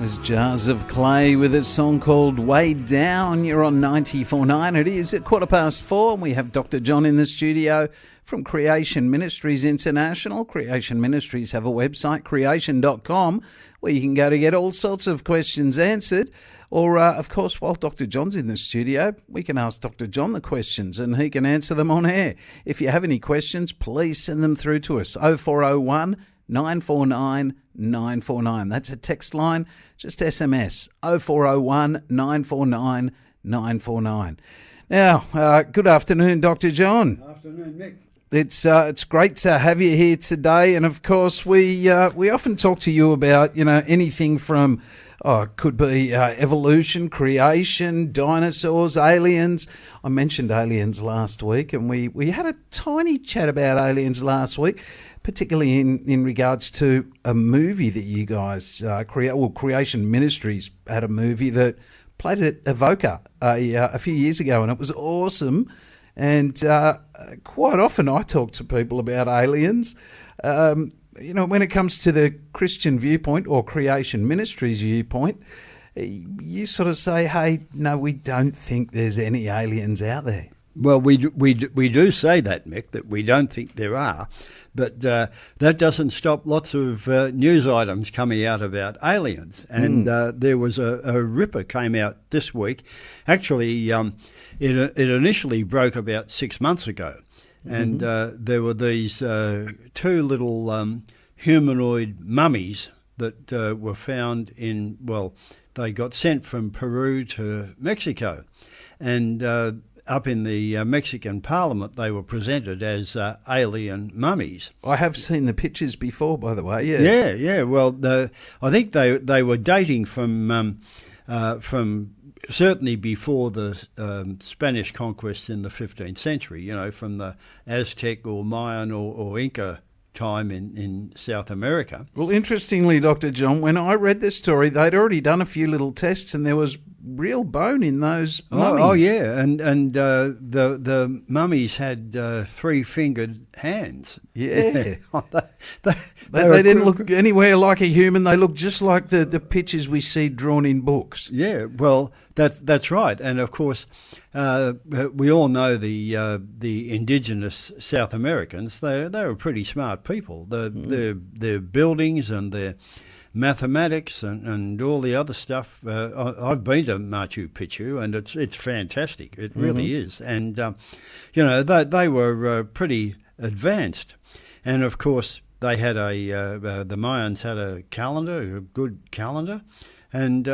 Was Jars of Clay with a song called Way Down. You're on 94.9. It is at 4:15 and we have Dr. John in the studio from Creation Ministries International. Creation Ministries have a website, creation.com, where you can go to get all sorts of questions answered. Or, of course, while Dr. John's in the studio, we can ask Dr. John the questions and he can answer them on air. If you have any questions, please send them through to us, 0401 949 949. That's a text line, just SMS, 0401 949 949. Now, good afternoon, Dr. John. Afternoon, Mick. It's great to have you here today, and of course we often talk to you about anything from could be evolution, creation, dinosaurs, aliens. I mentioned aliens last week, and we had a tiny chat about aliens last week, particularly in regards to a movie that you guys Creation Ministries had a movie that played at Evoca a few years ago, and it was awesome. And quite often I talk to people about aliens. When it comes to the Christian viewpoint or Creation Ministries viewpoint, you sort of say, hey, no, we don't think there's any aliens out there. Well, we do say that, Mick, that we don't think there are, but that doesn't stop lots of news items coming out about aliens. And there was a ripper came out this week. Actually, it initially broke about 6 months ago, and there were these two little humanoid mummies that were found they got sent from Peru to Mexico, and up in the Mexican Parliament, they were presented as alien mummies. I have seen the pictures before, by the way. Yeah. Yeah. Well, I think they were dating from certainly before the Spanish conquest in the 15th century. From the Aztec or Mayan or Inca time in South America. Well, interestingly, Dr. John, when I read this story, they'd already done a few little tests and there was real bone in those mummies. Oh yeah, and the mummies had three-fingered hands. Yeah. They didn't look anywhere like a human. They looked just like the pictures we see drawn in books. Yeah, well, that's right. And of course, we all know the indigenous South Americans. They were pretty smart people. Their buildings and their mathematics and all the other stuff. I've been to Machu Picchu, and it's fantastic. It really is. And they were pretty advanced. And of course, they had the Mayans had a calendar, a good calendar, and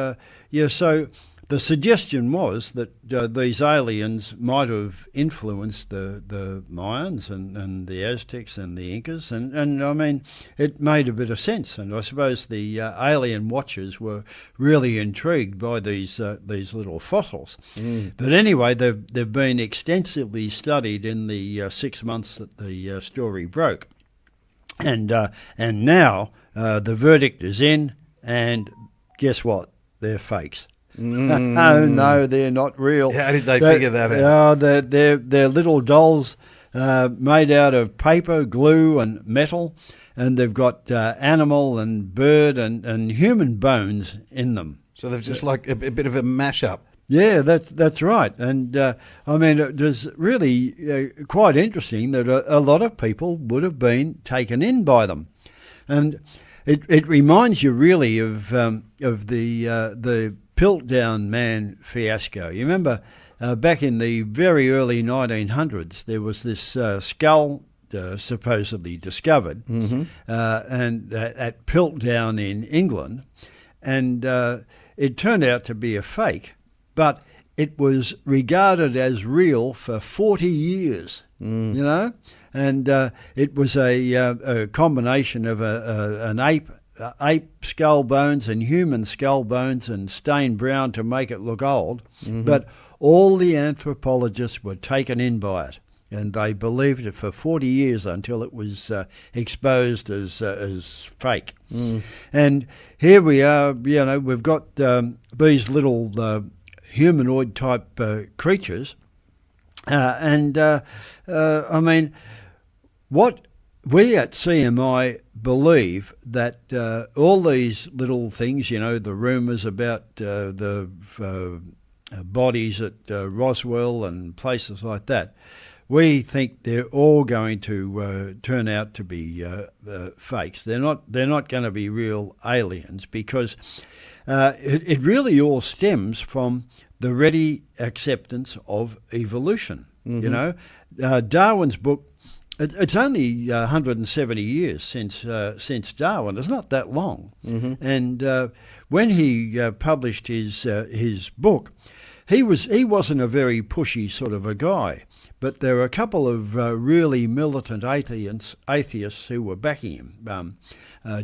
so the suggestion was that these aliens might have influenced the Mayans and the Aztecs and the Incas, and I mean, it made a bit of sense. And I suppose the alien watchers were really intrigued by these little fossils. But anyway, they've been extensively studied in the 6 months that the story broke, and now the verdict is in, and guess what? They're fakes. Oh no, they're not real. How did they figure that out? They're little dolls made out of paper, glue, and metal, and they've got animal and bird and human bones in them. So they've just like a bit of a mashup. Yeah, that's right. And I mean, it was really quite interesting that a lot of people would have been taken in by them, and it reminds you really of the Piltdown Man fiasco. You remember back in the very early 1900s, there was this skull supposedly discovered and at Piltdown in England, and it turned out to be a fake, but it was regarded as real for 40 years, and it was a combination of an ape skull bones and human skull bones and stained brown to make it look old. But all the anthropologists were taken in by it, and they believed it for 40 years until it was exposed as fake. And here we are, we've got these little humanoid type creatures, I mean, what we at CMI believe that all these little things, the rumours about the bodies at Roswell and places like that, we think they're all going to turn out to be fakes. They're not going to be real aliens, because it really all stems from the ready acceptance of evolution. Mm-hmm. Darwin's book. It's only 170 years since Darwin. It's not that long. Mm-hmm. And when he published his book, he wasn't a very pushy sort of a guy. But there were a couple of really militant atheists who were backing him.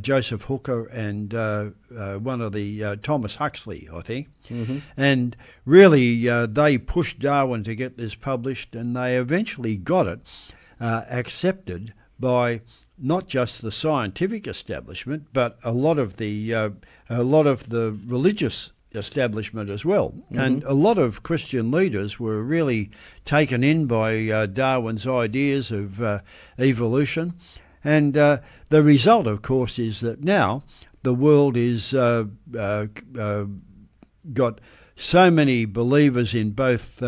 Joseph Hooker and one of the Thomas Huxley, I think. Mm-hmm. And really, they pushed Darwin to get this published, and they eventually got it accepted by not just the scientific establishment, but a lot of the religious establishment as well. Mm-hmm. And a lot of Christian leaders were really taken in by Darwin's ideas of evolution. And the result, of course, is that now the world is got so many believers in both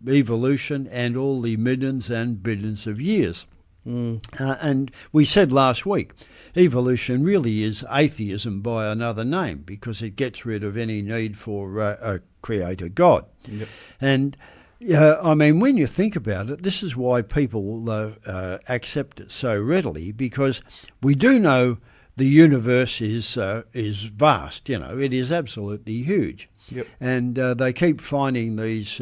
evolution and all the millions and billions of years. Mm. And we said last week, evolution really is atheism by another name, because it gets rid of any need for a creator God. Yep. And when you think about it, this is why people accept it so readily, because we do know the universe is vast. It is absolutely huge. Yep. And they keep finding these,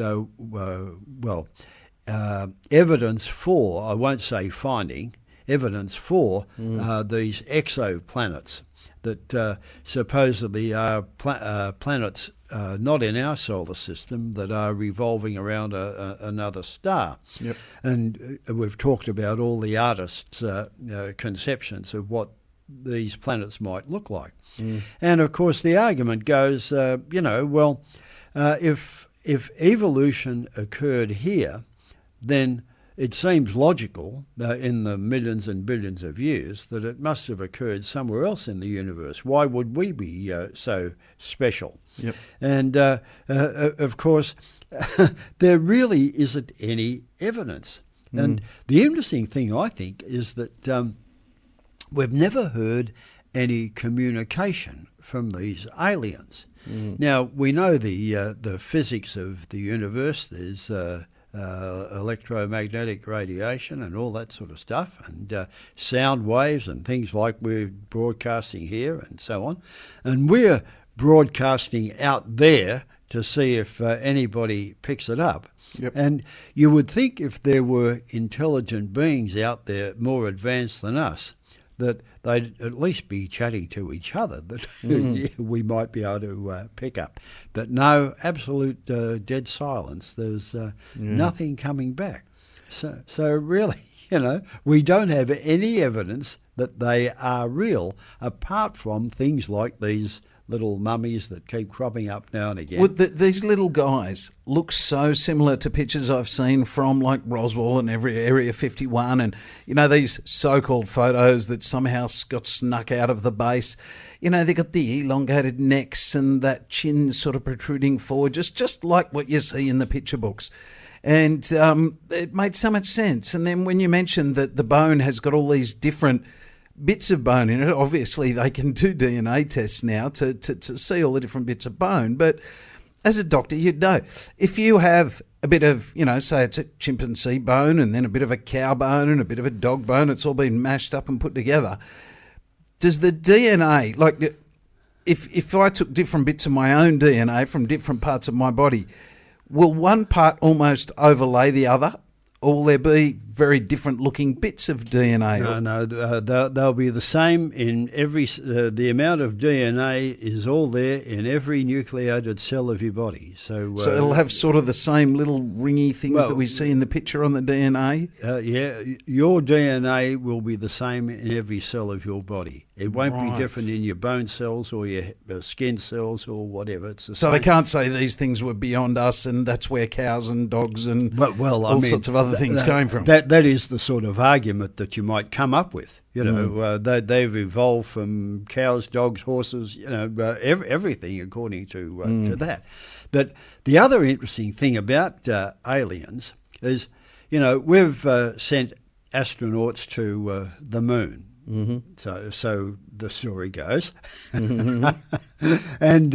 evidence for, I won't say finding, evidence for these exoplanets that supposedly are planets not in our solar system, that are revolving around another star. Yep. And we've talked about all the artists' conceptions of what these planets might look like. Mm. And of course the argument goes, if evolution occurred here, then it seems logical in the millions and billions of years that it must have occurred somewhere else in the universe. Why would we be so special? Yep. And of course, there really isn't any evidence. Mm. And the interesting thing, I think, is that we've never heard any communication from these aliens. Mm. Now, we know the physics of the universe. There's electromagnetic radiation and all that sort of stuff, and sound waves and things like we're broadcasting here and so on. And we're broadcasting out there to see if anybody picks it up. Yep. And you would think if there were intelligent beings out there more advanced than us, that they'd at least be chatting to each other, that we might be able to pick up. But no, absolute dead silence. There's nothing coming back. So really, we don't have any evidence that they are real, apart from things like these little mummies that keep cropping up now and again. Well, these little guys look so similar to pictures I've seen from like Roswell and Area 51, and these so-called photos that somehow got snuck out of the base. They got the elongated necks and that chin sort of protruding forward, just like what you see in the picture books. And it made so much sense. And then when you mentioned that the bone has got all these different bits of bone in it, obviously they can do DNA tests now to see all the different bits of bone. But as a doctor, you'd know. If you have a bit of, say it's a chimpanzee bone and then a bit of a cow bone and a bit of a dog bone, it's all been mashed up and put together. Does the DNA, like if I took different bits of my own DNA from different parts of my body, will one part almost overlay the other? Or will there be very different looking bits of DNA? No, they'll be the same in every. The amount of DNA is all there in every nucleated cell of your body. So it'll have sort of the same little ringy things that we see in the picture on the DNA? Yeah, your DNA will be the same in every cell of your body. It won't be different in your bone cells or your skin cells or whatever. It's the same. They can't say these things were beyond us and that's where cows and dogs and all sorts of other things came from. That is the sort of argument that you might come up with. You know, they've evolved from cows, dogs, horses, everything according to that. But the other interesting thing about aliens is, we've sent astronauts to the moon. Mm-hmm. So the story goes. Mm-hmm. And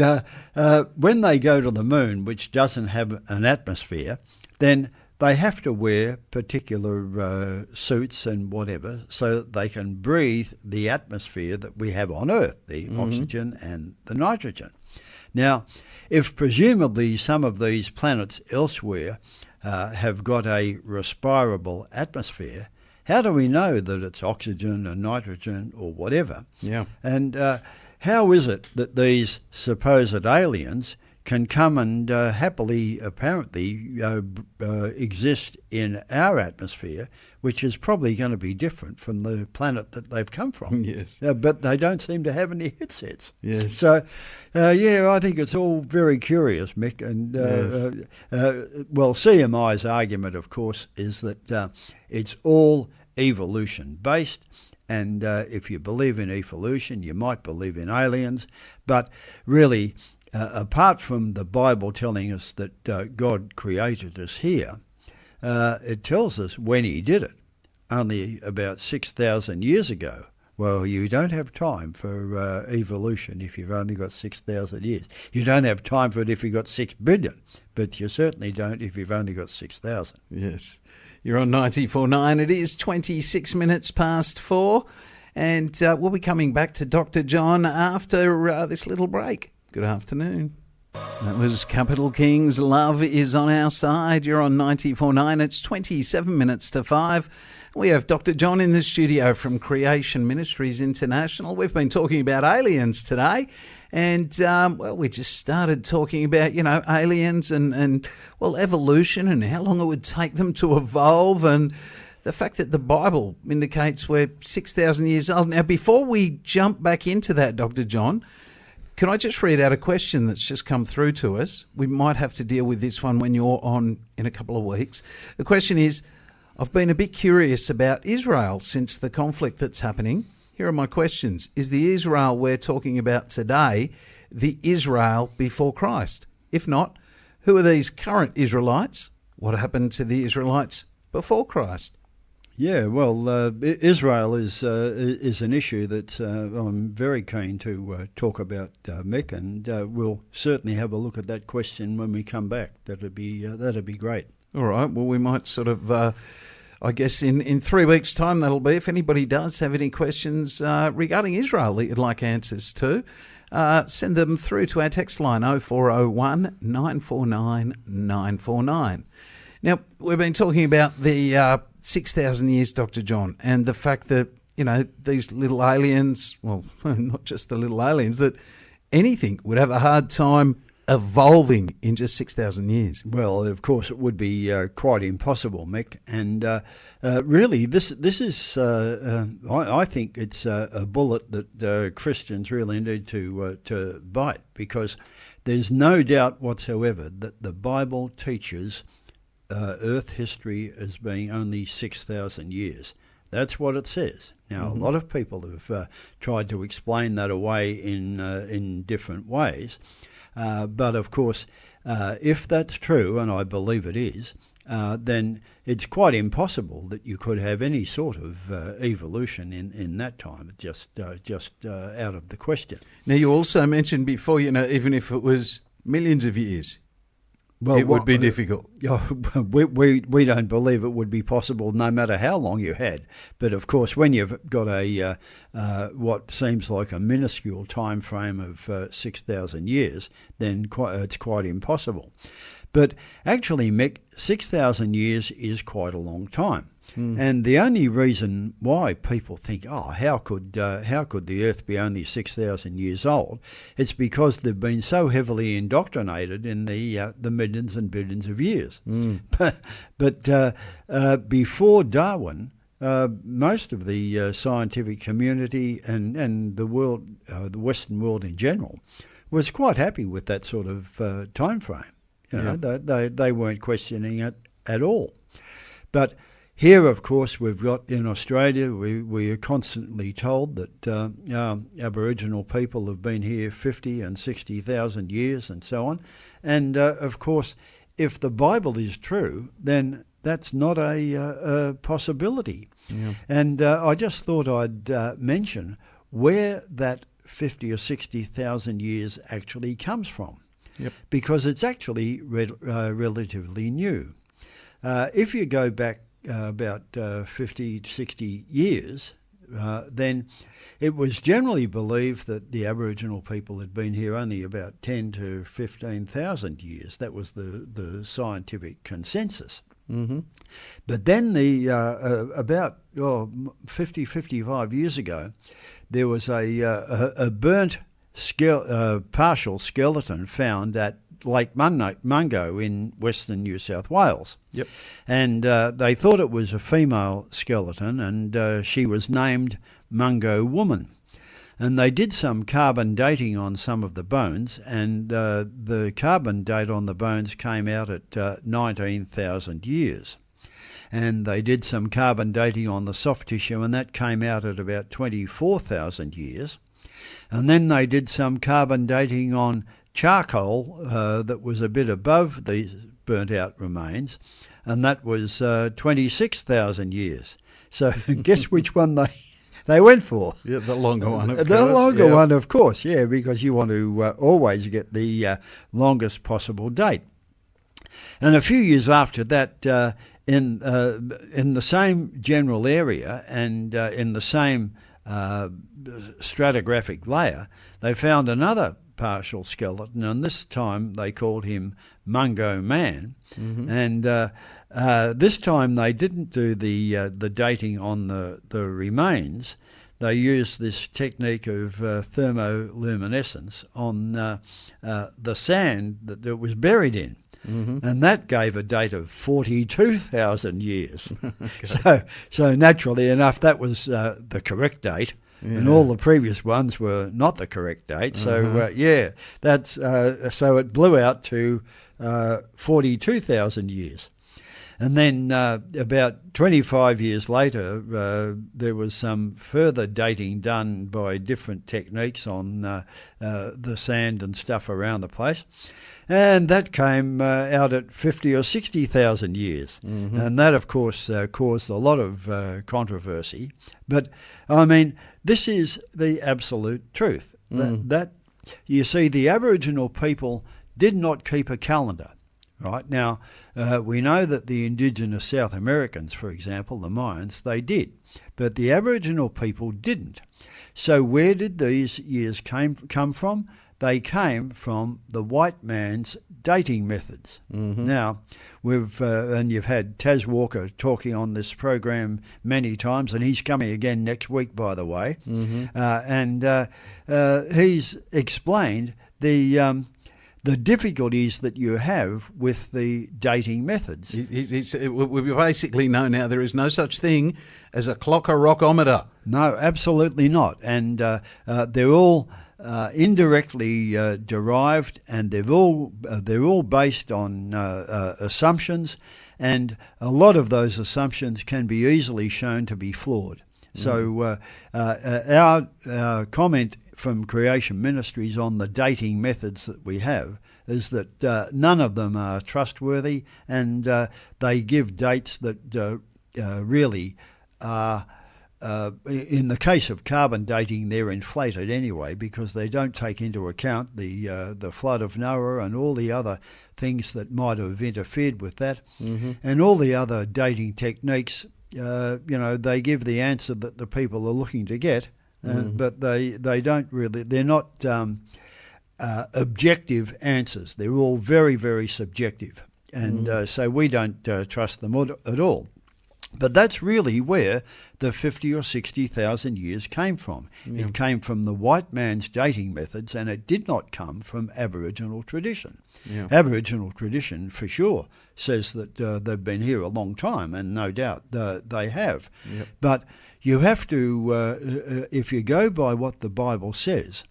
when they go to the moon, which doesn't have an atmosphere, then they have to wear particular suits and whatever so that they can breathe the atmosphere that we have on Earth, the oxygen and the nitrogen. Now, if presumably some of these planets elsewhere have got a respirable atmosphere, how do we know that it's oxygen and nitrogen or whatever? Yeah. And how is it that these supposed aliens can come and happily, apparently, exist in our atmosphere, which is probably going to be different from the planet that they've come from? Yes. But they don't seem to have any headsets. Yes. So, I think it's all very curious, Mick. And, CMI's argument, of course, is that it's all evolution-based. And if you believe in evolution, you might believe in aliens. But really, apart from the Bible telling us that God created us here, it tells us when he did it, only about 6,000 years ago. Well, you don't have time for evolution if you've only got 6,000 years. You don't have time for it if you've got 6 billion, but you certainly don't if you've only got 6,000. Yes. You're on 94.9. It is 26 minutes past 4, and we'll be coming back to Dr. John after this little break. Good afternoon. That was Capital Kings. Love is on our side. You're on 94.9. It's 27 minutes to 5. We have Dr. John in the studio from Creation Ministries International. We've been talking about aliens today. And, we just started talking about, aliens and evolution and how long it would take them to evolve, and the fact that the Bible indicates we're 6,000 years old. Now, before we jump back into that, Dr. John, can I just read out a question that's just come through to us? We might have to deal with this one when you're on in a couple of weeks. The question is, I've been a bit curious about Israel since the conflict that's happening. Here are my questions. Is the Israel we're talking about today the Israel before Christ? If not, who are these current Israelites? What happened to the Israelites before Christ? Yeah, well, Israel is an issue that I'm very keen to talk about, Mick, and we'll certainly have a look at that question when we come back. That'd be great. All right. Well, we might sort of, I guess, in 3 weeks' time, that'll be. If anybody does have any questions regarding Israel that you'd like answers to, send them through to our text line 0401 949 949. Now, we've been talking about the 6,000 years, Dr. John, and the fact that, these little aliens, well, not just the little aliens, that anything would have a hard time evolving in just 6,000 years. Well, of course, it would be quite impossible, Mick. And really, this is, I think it's a bullet that Christians really need to bite, because there's no doubt whatsoever that the Bible teaches Earth history as being only 6,000 years. That's what it says. Now, a lot of people have tried to explain that away in different ways. But, of course, if that's true, and I believe it is, then it's quite impossible that you could have any sort of evolution in that time. It's just out of the question. Now, you also mentioned before, even if it was millions of years, well, it would be difficult. We don't believe it would be possible no matter how long you had. But, of course, when you've got a what seems like a minuscule time frame of 6,000 years, then it's quite impossible. But actually, Mick, 6,000 years is quite a long time. And the only reason why people think, how could the Earth be only 6,000 years old? It's because they've been so heavily indoctrinated in the millions and billions of years. But before Darwin, most of the scientific community and the world, the Western world in general, was quite happy with that sort of time frame. They weren't questioning it at all. But Here, of course, we've got in Australia, we are constantly told that our Aboriginal people have been here 50 and 60,000 years and so on. And, of course, if the Bible is true, then that's not a possibility. Yeah. And I just thought I'd mention where that 50 or 60,000 years actually comes from. Yep. Because it's actually relatively new. If you go back about 50 to 60 years, then it was generally believed that the Aboriginal people had been here only about 10 to 15,000 years. That was the scientific consensus. Mm-hmm. But then about 50, 55 years ago, there was a burnt partial skeleton found at Lake Mungo in western New South Wales. Yep. And they thought it was a female skeleton, and she was named Mungo Woman. And they did some carbon dating on some of the bones, and the carbon date on the bones came out at 19,000 years. And they did some carbon dating on the soft tissue, and that came out at about 24,000 years. And then they did some carbon dating on charcoal that was a bit above these burnt out remains, and that was 26,000 years. So guess which one they went for? Yeah, the longer one, of course. The longer one, of course, yeah, because you want to always get the longest possible date. And a few years after that, in the same general area and in the same stratigraphic layer, they found another partial skeleton, and this time they called him Mungo Man. Mm-hmm. And this time they didn't do the dating on the remains. They used this technique of thermoluminescence on the sand that it was buried in. Mm-hmm. And that gave a date of 42,000 years. Okay. So naturally enough, that was the correct date. Yeah. And all the previous ones were not the correct date. So, that's so it blew out to 42,000 years. And then about 25 years later, there was some further dating done by different techniques on the sand and stuff around the place. And that came out at 50 or 60,000 years. Mm-hmm. And that, of course, caused a lot of controversy. But, I mean, this is the absolute truth. That you see, the Aboriginal people did not keep a calendar. Right now, we know that the indigenous South Americans, for example, the Mayans, they did. But the Aboriginal people didn't. So where did these years come from? They came from the white man's dating methods. Mm-hmm. Now, and you've had Taz Walker talking on this program many times, and he's coming again next week, by the way. Mm-hmm. And he's explained the difficulties that you have with the dating methods. We basically know now there is no such thing as a clock or rockometer. No, absolutely not. And they're all indirectly derived, and they're all based on assumptions, and a lot of those assumptions can be easily shown to be flawed. So our comment from Creation Ministries on the dating methods that we have is that none of them are trustworthy, and they give dates that really are, in the case of carbon dating, they're inflated anyway, because they don't take into account the flood of Noah and all the other things that might have interfered with that. Mm-hmm. And all the other dating techniques, they give the answer that the people are looking to get. But they don't really, they're not objective answers. They're all very, very subjective. And so we don't trust them at all. But that's really where the 50 or 60,000 years came from. Yeah. It came from the white man's dating methods, and it did not come from Aboriginal tradition. Yeah. Aboriginal tradition, for sure, says that they've been here a long time, and no doubt they have. Yep. But you have to, if you go by what the Bible says,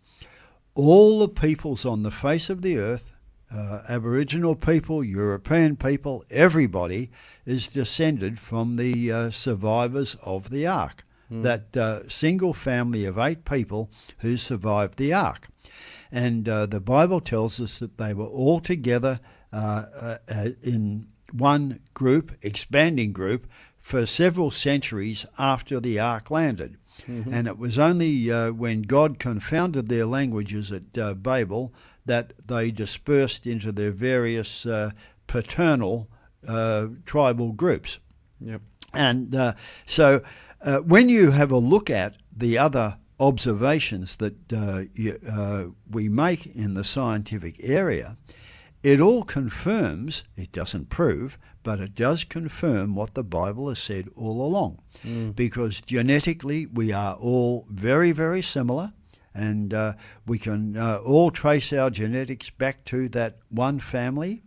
all the peoples on the face of the earth Aboriginal people, European people, everybody is descended from the survivors of the ark. That single family of 8 people who survived the ark. And the Bible tells us that they were all together in one group, expanding group, for several centuries after the ark landed. And it was only when God confounded their languages at Babel that they dispersed into their various paternal tribal groups. Yep. And so when you have a look at the other observations that we make in the scientific area, it all confirms, it doesn't prove, but it does confirm what the Bible has said all along. Because genetically we are all very, very similar, and we can all trace our genetics back to that one family.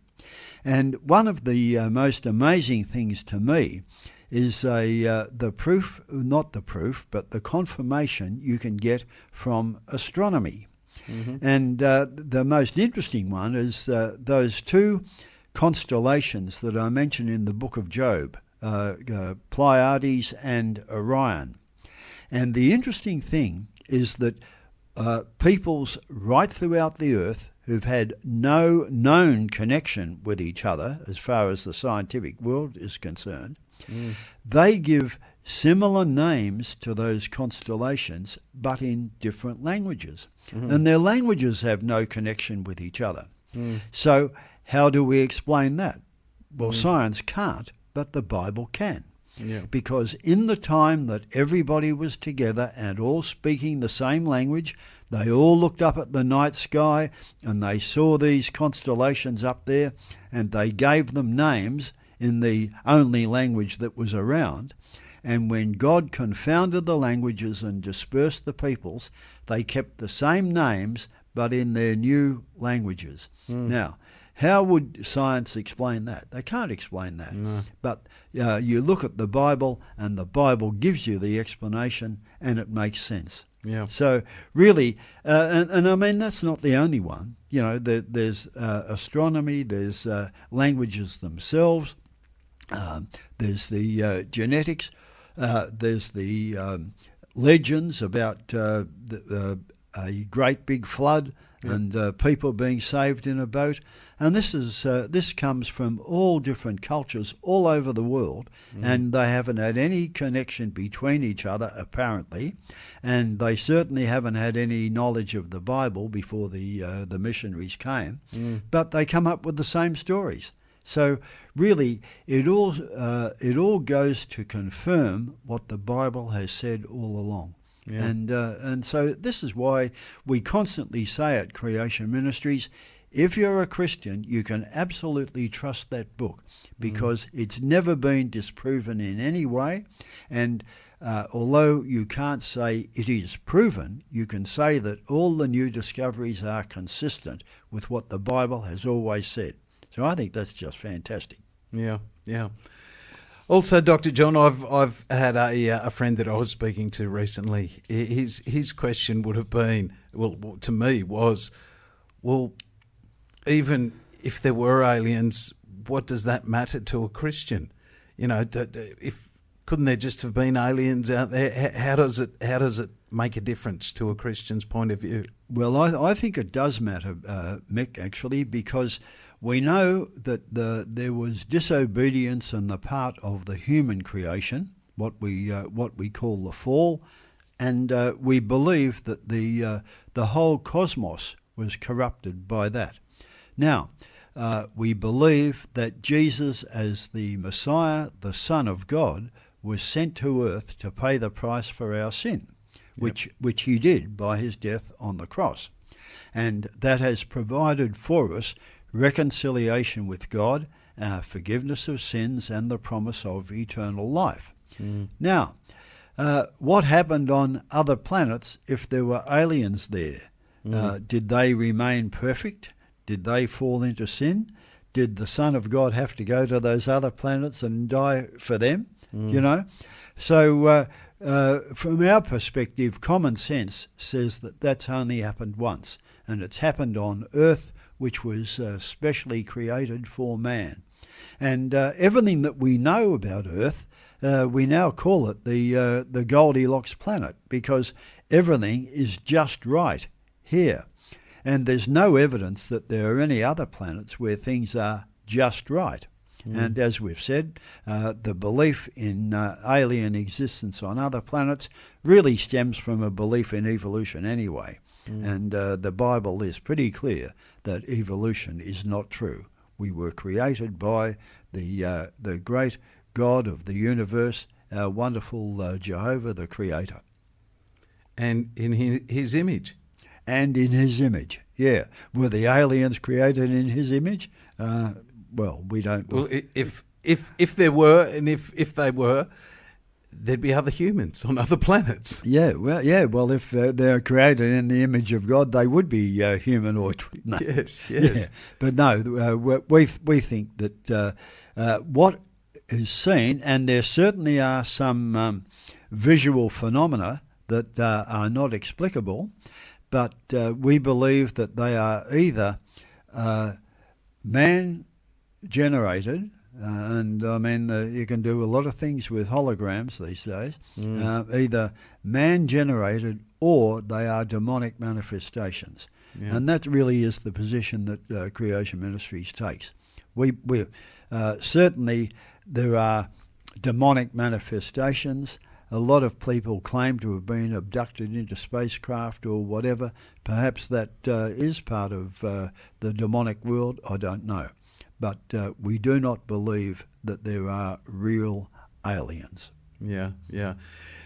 And one of the most amazing things to me is the proof, not the proof, but the confirmation you can get from astronomy. And the most interesting one is those 2 constellations that I mentioned in the book of Job, Pleiades and Orion. And the interesting thing is that peoples right throughout the earth who've had no known connection with each other as far as the scientific world is concerned, they give similar names to those constellations, but in different languages. And their languages have no connection with each other. So how do we explain that? Well, science can't, but the Bible can. Because in the time that everybody was together and all speaking the same language, they all looked up at the night sky and they saw these constellations up there, and they gave them names in the only language that was around. And when God confounded the languages and dispersed the peoples, they kept the same names but in their new languages. Now, how would science explain that? They can't explain that. No. But you look at the Bible, and the Bible gives you the explanation, and it makes sense. Yeah. So really, and I mean, that's not the only one. You know, there's astronomy, there's languages themselves, there's the genetics, there's the legends about a great big flood and people being saved in a boat. And this comes from all different cultures all over the world, and they haven't had any connection between each other, apparently, and they certainly haven't had any knowledge of the Bible before the missionaries came, but they come up with the same stories. So really, it all goes to confirm what the Bible has said all along. Yeah. And so this is why we constantly say at Creation Ministries, if you're a Christian, you can absolutely trust that book, because it's never been disproven in any way. And although you can't say it is proven, you can say that all the new discoveries are consistent with what the Bible has always said. So I think that's just fantastic. Yeah, yeah. Also, Dr. John, I've had a friend that I was speaking to recently. His question would have been, well, to me was, well, even if there were aliens, what does that matter to a Christian? You know, couldn't there just have been aliens out there? How does it make a difference to a Christian's point of view? Well, I think it does matter, Mick, actually, because we know that there was disobedience on the part of the human creation, what we call the fall, and we believe that the whole cosmos was corrupted by that. Now, we believe that Jesus, as the Messiah, the Son of God, was sent to earth to pay the price for our sin, which he did by his death on the cross. And that has provided for us reconciliation with God, forgiveness of sins, and the promise of eternal life. Now, what happened on other planets if there were aliens there? Did they remain perfect? Did they fall into sin? Did the Son of God have to go to those other planets and die for them? You know? So from our perspective, common sense says that that's only happened once, and it's happened on Earth which was specially created for man. And everything that we know about Earth, we now call it the Goldilocks planet, because everything is just right here. And there's no evidence that there are any other planets where things are just right. And as we've said, the belief in alien existence on other planets really stems from a belief in evolution anyway. And the Bible is pretty clear that evolution is not true. We were created by the great God of the universe, our wonderful Jehovah, the Creator. And in his image. And in his image, yeah. Were the aliens created in his image? Well, we don't. Well, if there were, and if they were, there'd be other humans on other planets. Yeah, well, yeah. Well, if they're created in the image of God, they would be humanoid. No. Yes. Yeah. But no, we think that what is seen, and there certainly are some visual phenomena that are not explicable, but we believe that they are either man-generated, and I mean, you can do a lot of things with holograms these days, either man-generated or they are demonic manifestations. Yeah. And that really is the position that Creation Ministries takes. We certainly, there are demonic manifestations. A lot of people claim to have been abducted into spacecraft or whatever. Perhaps that is part of the demonic world. I don't know. But we do not believe that there are real aliens. Yeah.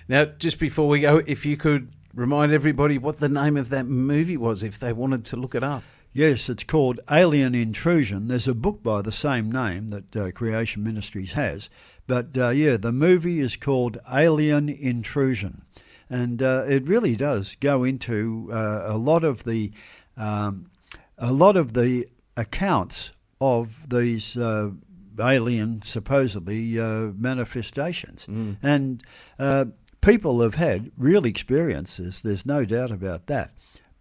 Now, just before we go, if you could remind everybody what the name of that movie was if they wanted to look it up. Yes, it's called Alien Intrusion. There's a book by the same name that Creation Ministries has. But, the movie is called Alien Intrusion. And it really does go into a lot of the accounts of these alien, supposedly, manifestations. And people have had real experiences, there's no doubt about that.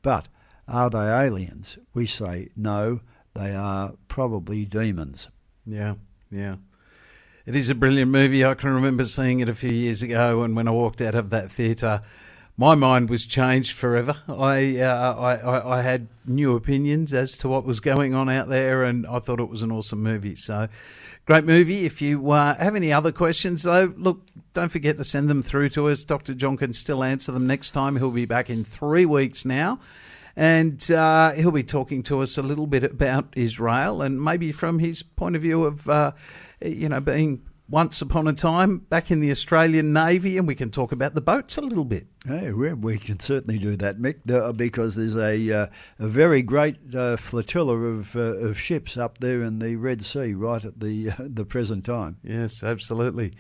But are they aliens? We say no, they are probably demons. Yeah. It is a brilliant movie. I can remember seeing it a few years ago, and when I walked out of that theatre, my mind was changed forever. I had new opinions as to what was going on out there, and I thought it was an awesome movie. So, great movie. If you have any other questions, though, look, don't forget to send them through to us. Dr. John can still answer them next time. He'll be back in 3 weeks now. And he'll be talking to us a little bit about Israel, and maybe from his point of view of, being once upon a time back in the Australian Navy, and we can talk about the boats a little bit. Hey, we can certainly do that, Mick, because there's a very great flotilla of ships up there in the Red Sea right at the present time. Yes, absolutely.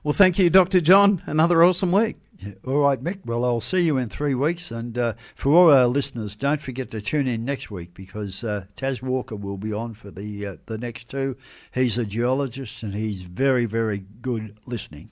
Well, thank you, Dr. John. Another awesome week. Yeah. All right, Mick. Well, I'll see you in 3 weeks. And for all our listeners, don't forget to tune in next week, because Taz Walker will be on for the next two. He's a geologist, and he's very, very good listening.